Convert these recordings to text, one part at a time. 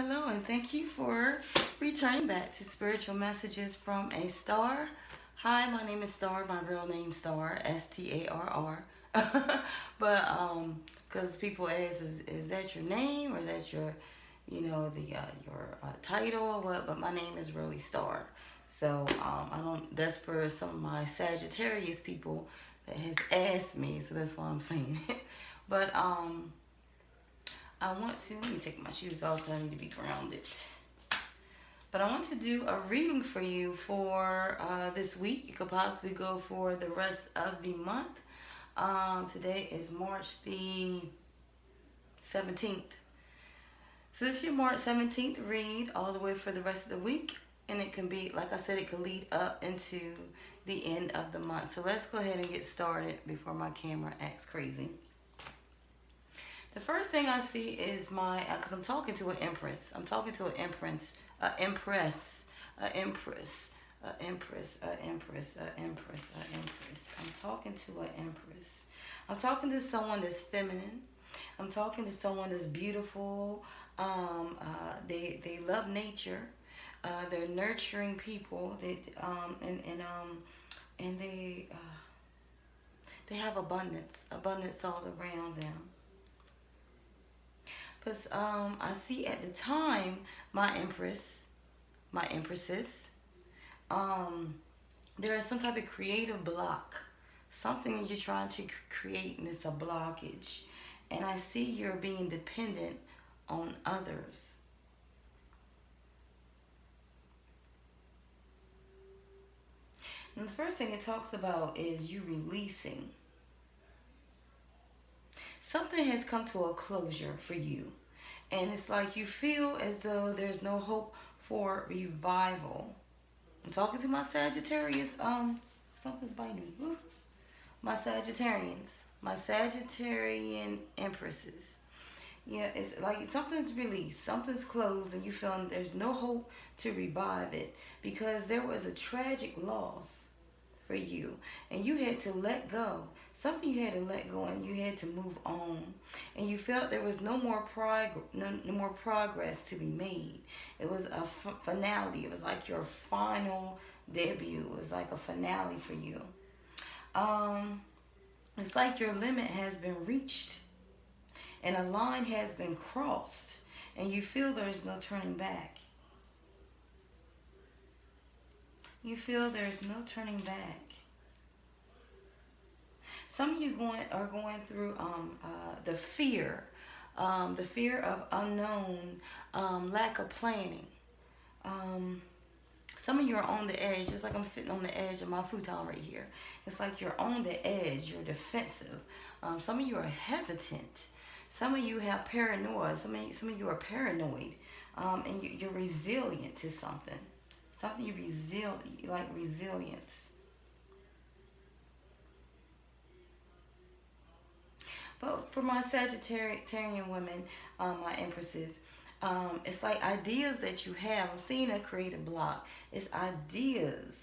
hello, and thank you for returning back to Spiritual Messages from a Star. Hi, my name is Star, my real name Star, Starr. Because people ask, is that your name or is that your, your title or what? But my name is really Star. So I don't. That's for some of my Sagittarius people that has asked me. So that's why I'm saying it. But I want to, let me take my shoes off because I need to be grounded. But I want to do a reading for you for this week. You could possibly go for the rest of the month. Today is March the 17th. So this is your March 17th read all the way for the rest of the week. And it can be, like I said, it can lead up into the end of the month. So let's go ahead and get started before my camera acts crazy. The first thing I see is because I'm talking to an empress. I'm talking to an empress, an empress, an empress, an empress, an empress, an empress, an empress. I'm talking to an empress. I'm talking to someone that's feminine. I'm talking to someone that's beautiful. They love nature. They're nurturing people. And they have abundance all around them. Because I see at the time, my empresses, there is some type of creative block. Something that you're trying to create and it's a blockage. And I see you're being dependent on others. And the first thing it talks about is you releasing. Something has come to a closure for you. And it's like you feel as though there's no hope for revival. I'm talking to my Sagittarius. Something's biting me. Woo. My Sagittarians. My Sagittarian empresses. Yeah, it's like something's released, something's closed, and you feel there's no hope to revive it because there was a tragic loss for you, and you had to let go. Something you had to let go, and you had to move on, and you felt there was no more progress to be made. It was a finality. It was like your final debut. It was like a finale for you. It's like your limit has been reached and a line has been crossed and you feel there's no turning back. You feel there's no turning back. Some of you are going through the fear of unknown, lack of planning. Some of you are on the edge, just like I'm sitting on the edge of my futon right here. It's like you're on the edge, you're defensive. Some of you are hesitant. Some of you have paranoia. Some of you are paranoid, and you're resilient to something. Something you like resilience. But for my Sagittarian women, my empresses, it's like ideas that you have. I'm seeing a creative block. It's ideas.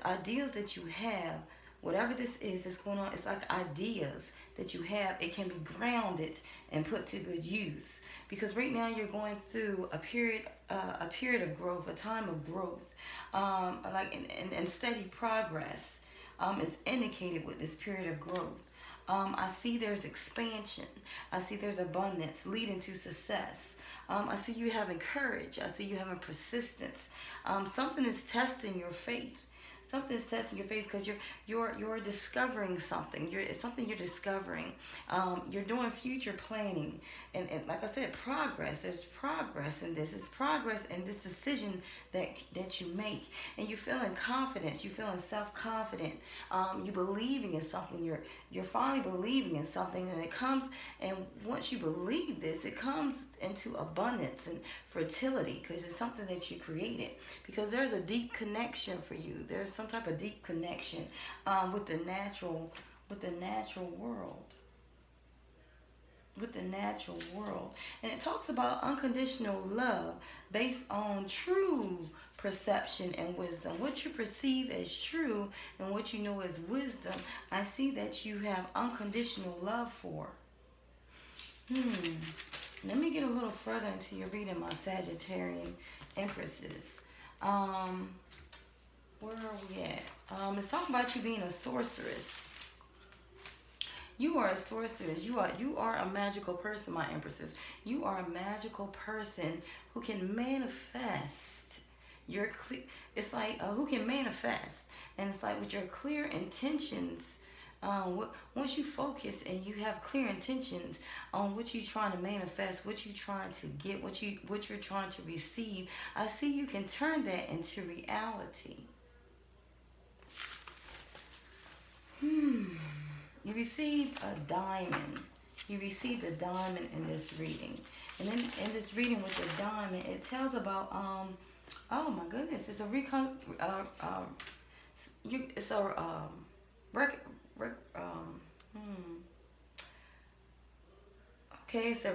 Ideas that you have. Whatever this is that's going on, it's like ideas that you have. It can be grounded and put to good use. Because right now you're going through a period of growth, a time of growth, and steady progress is indicated with this period of growth. I see there's expansion. I see there's abundance leading to success. I see you having courage. I see you having persistence. Something is testing your faith. Something is testing your faith because you're discovering something. It's something you're discovering. You're doing future planning, and like I said, progress. There's progress in this. It's progress in this decision that you make, and you're feeling confidence. You're feeling self-confident. You're believing in something. You're finally believing in something, and it comes. And once you believe this, it comes into abundance and fertility because it's something that you created. Because there's a deep connection for you. There's some type of deep connection with the natural world. With the natural world. And it talks about unconditional love based on true perception and wisdom. What you perceive as true and what you know as wisdom, I see that you have unconditional love for. Let me get get a little further into your reading, my Sagittarian Empresses. Where are we at? It's talking about you being a sorceress. You are a sorceress. You are a magical person, my Empresses. You are a magical person who can manifest your clear. It's like who can manifest, and it's like with your clear intentions. Once you focus and you have clear intentions on what you're trying to manifest, what you're trying to get, what you're trying to receive, I see you can turn that into reality. You received a diamond. You received a diamond in this reading. And then in this reading with the diamond, it tells about oh my goodness, it's a it's a rec, rec, okay, it's a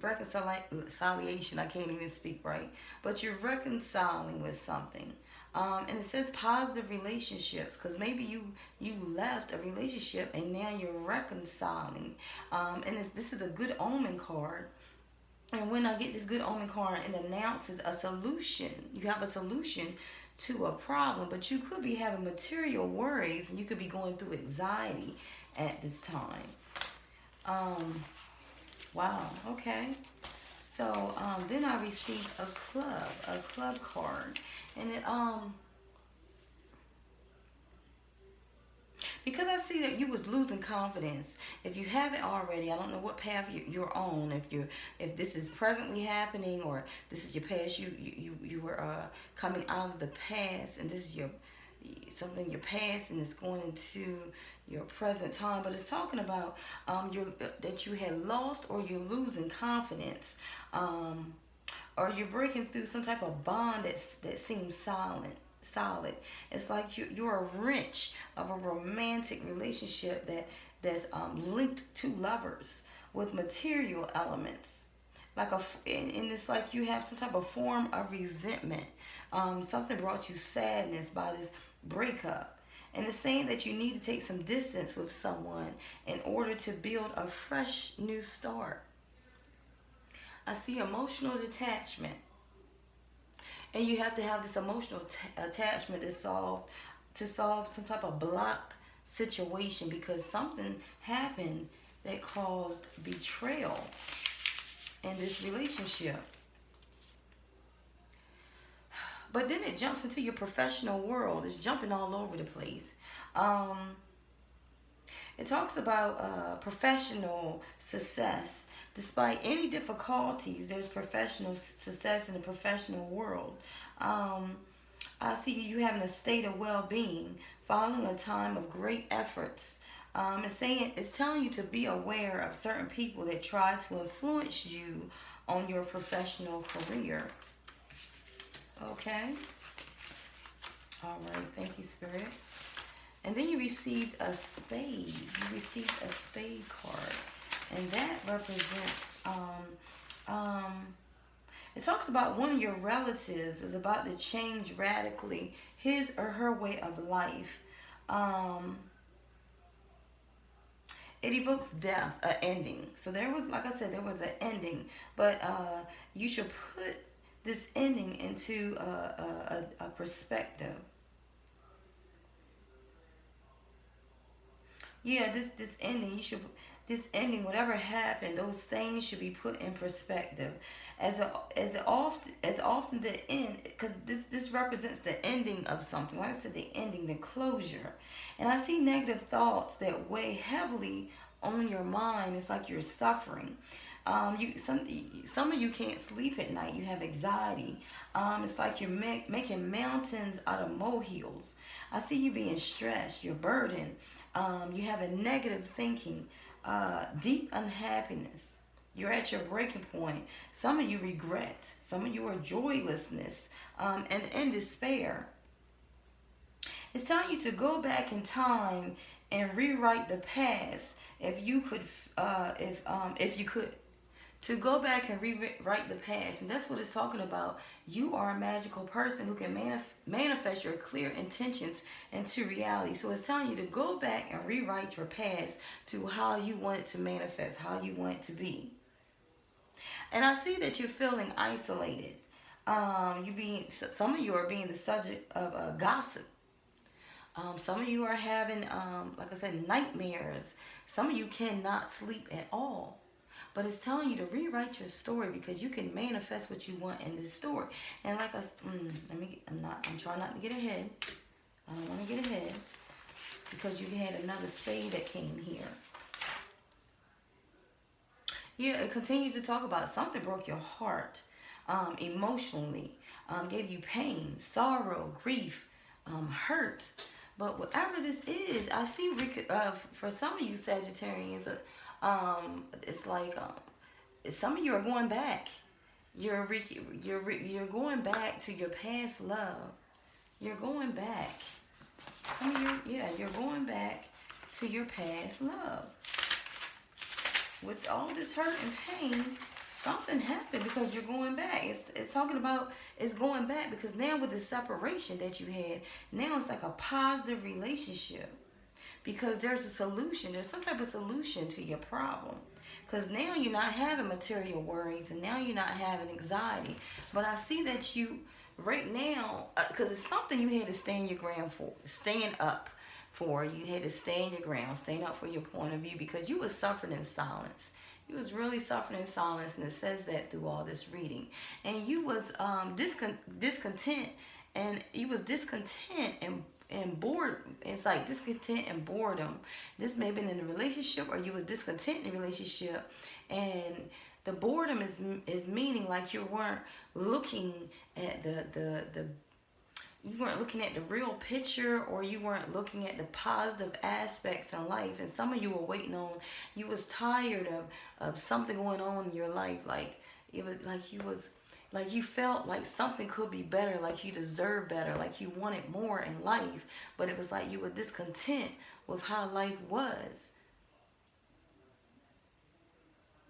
reconciliation. I can't even speak right, but you're reconciling with something. And it says positive relationships, because maybe you left a relationship and now you're reconciling. And this is a good omen card. And when I get this good omen card, it announces a solution. You have a solution to a problem, but you could be having material worries and you could be going through anxiety at this time. Wow, okay. So then I received a club card, and it because I see that you was losing confidence. If you haven't already, I don't know what path you're on. If this is presently happening or this is your past, you were coming out of the past, and this is your past, and it's going into your present time. But it's talking about that you had lost, or you're losing confidence, or you're breaking through some type of bond that seems solid. It's like you're a wrench of a romantic relationship that's linked to lovers with material elements. And it's like you have some type of form of resentment. Something brought you sadness by this breakup. And it's saying that you need to take some distance with someone in order to build a fresh new start. I see emotional detachment. And you have to have this emotional attachment to solve some type of blocked situation, because something happened that caused betrayal in this relationship. But then it jumps into your professional world. It's jumping all over the place. It talks about professional success. Despite any difficulties, there's professional success in the professional world. I see you having a state of well-being following a time of great efforts. It's telling you to be aware of certain people that try to influence you on your professional career. Okay. All right. Thank you, Spirit. And then you received a spade. You received a spade card. And that represents, it talks about one of your relatives is about to change radically his or her way of life. It evokes death, an ending. So there was, like I said, there was an ending. But you should put this ending into a perspective. Yeah, this ending, this ending, whatever happened, those things should be put in perspective. Often the end, because this represents the ending of something. Like I said, the ending, the closure. And I see negative thoughts that weigh heavily on your mind. It's like you're suffering. Some of you can't sleep at night. You have anxiety. It's like you're making mountains out of molehills. I see you being stressed. You're burdened. You have a negative thinking, deep unhappiness. You're at your breaking point. Some of you regret. Some of you are joylessness and in despair. It's telling you to go back in time and rewrite the past. If you could, to go back and rewrite the past. And that's what it's talking about. You are a magical person who can manifest your clear intentions into reality. So it's telling you to go back and rewrite your past to how you want it to manifest, how you want it to be. And I see that you're feeling isolated. Some of you are being the subject of gossip. Some of you are having, like I said, nightmares. Some of you cannot sleep at all. But it's telling you to rewrite your story because you can manifest what you want in this story. And like I'm trying not to get ahead. I don't want to get ahead because you had another spade that came here. Yeah, it continues to talk about something broke your heart emotionally, gave you pain, sorrow, grief, hurt. But whatever this is, I see for some of you Sagittarians, it's like some of you are going back. You're going back to your past love. You're going back. Some of you, yeah, you're going back to your past love. With all this hurt and pain, something happened because you're going back. It's talking about it's going back because now with the separation that you had, now it's like a positive relationship because there's a solution. There's some type of solution to your problem. Because now you're not having material worries and now you're not having anxiety. But I see that you, right now, because it's something you had to stand your ground for, stand up for. You had to stand your ground, stand up for your point of view because you was suffering in silence. You was really suffering in silence, and it says that through all this reading. And you was discontent, and you was discontent and bored. It's like discontent and boredom. This may have been in a relationship, or you was discontent in a relationship, and the boredom is meaning like you weren't looking at the you weren't looking at the real picture, or you weren't looking at the positive aspects in life. And some of you were waiting on, you was tired of something going on in your life. Like it was like you felt like something could be better, like you deserved better, like you wanted more in life. But it was like you were discontent with how life was.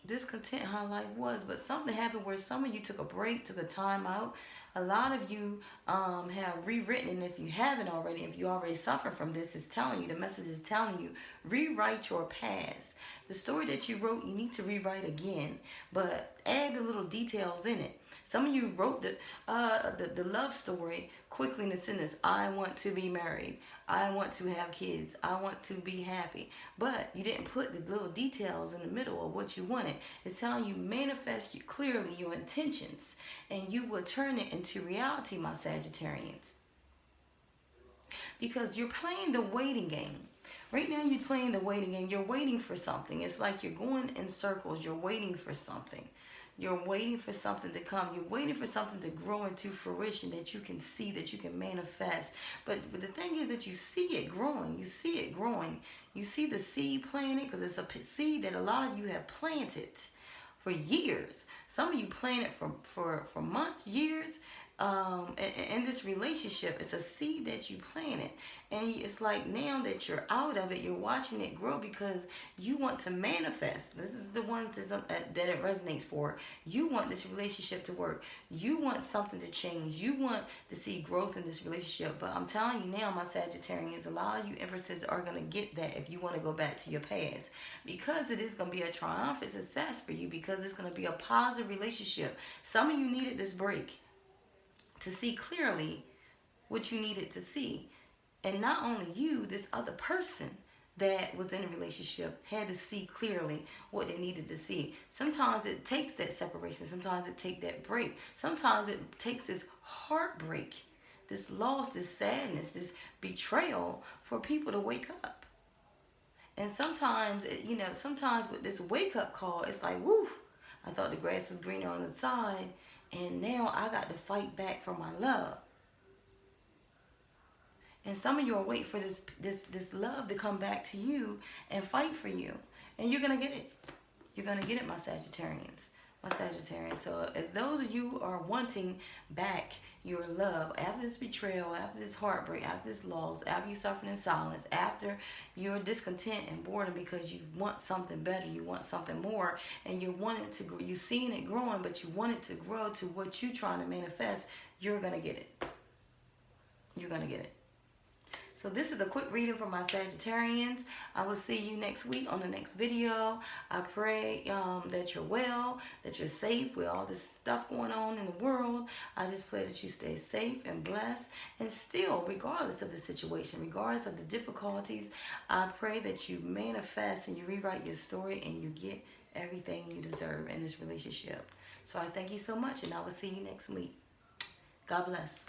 Discontent how life was. But something happened where some of you took a break, took a time out. A lot of you have rewritten, and if you haven't already, if you already suffer from this, it's telling you, the message is telling you, rewrite your past. The story that you wrote, you need to rewrite again, but add the little details in it. Some of you wrote the love story quickly in the sentence, I want to be married. I want to have kids. I want to be happy. But you didn't put the little details in the middle of what you wanted. It's telling you manifest clearly your intentions, and you will turn it into reality, my Sagittarians. Because you're playing the waiting game. Right now you're playing the waiting game. You're waiting for something. It's like you're going in circles. You're waiting for something. You're waiting for something to come. You're waiting for something to grow into fruition that you can see, that you can manifest. But the thing is that you see it growing. You see it growing. You see the seed planted, because it's a seed that a lot of you have planted for years. Some of you planted for months, years. In this relationship, it's a seed that you planted, and it's like now that you're out of it, you're watching it grow because you want to manifest. This is the ones that it resonates for. You want this relationship to work. You want something to change. You want to see growth in this relationship. But I'm telling you now, my Sagittarians, a lot of you Empresses are going to get that if you want to go back to your past, because it is going to be a triumphant success for you, because it's going to be a positive relationship. Some of you needed this break to see clearly what you needed to see. And not only you, this other person that was in a relationship had to see clearly what they needed to see. Sometimes it takes that separation. Sometimes it takes that break. Sometimes it takes this heartbreak, this loss, this sadness, this betrayal for people to wake up. And sometimes, sometimes with this wake up call, it's like, woo, I thought the grass was greener on the side, and now I got to fight back for my love. And some of you are waiting for this love to come back to you and fight for you. And you're going to get it. You're going to get it, my Sagittarians. My Sagittarians. So if those of you are wanting back your love after this betrayal, after this heartbreak, after this loss, after you suffering in silence, after you're discontent and boredom because you want something better, you want something more, and you want it to grow, you're seeing it growing, but you want it to grow to what you're trying to manifest, you're going to get it. You're going to get it. So this is a quick reading for my Sagittarians. I will see you next week on the next video. I pray that you're well, that you're safe with all this stuff going on in the world. I just pray that you stay safe and blessed. And still, regardless of the situation, regardless of the difficulties, I pray that you manifest and you rewrite your story and you get everything you deserve in this relationship. So I thank you so much, and I will see you next week. God bless.